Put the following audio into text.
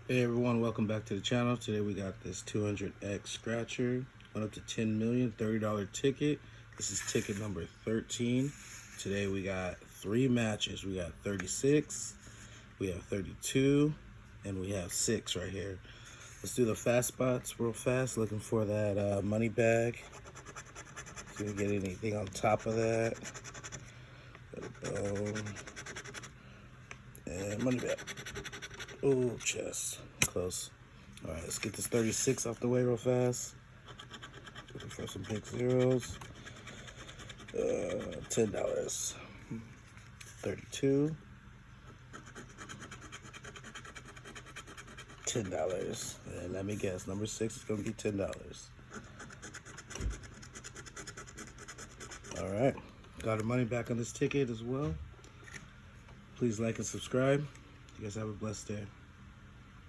Hey everyone, welcome back to the channel. Today we got this 200x scratcher, went up to 10 million, $30 ticket. This is ticket number 13. Today we got 3 matches. We got 36, we have 32, and we have 6 right here. Let's do the fast spots real fast, looking for that money bag. See if we get anything on top of that. And money bag. Oh, chest. Close. Alright, let's get this 36 off the way real fast. Looking for some big zeros. $10. 32. $10. And let me guess, number 6 is going to be $10. Alright, got our money back on this ticket as well. Please like and subscribe. You guys have a blessed day.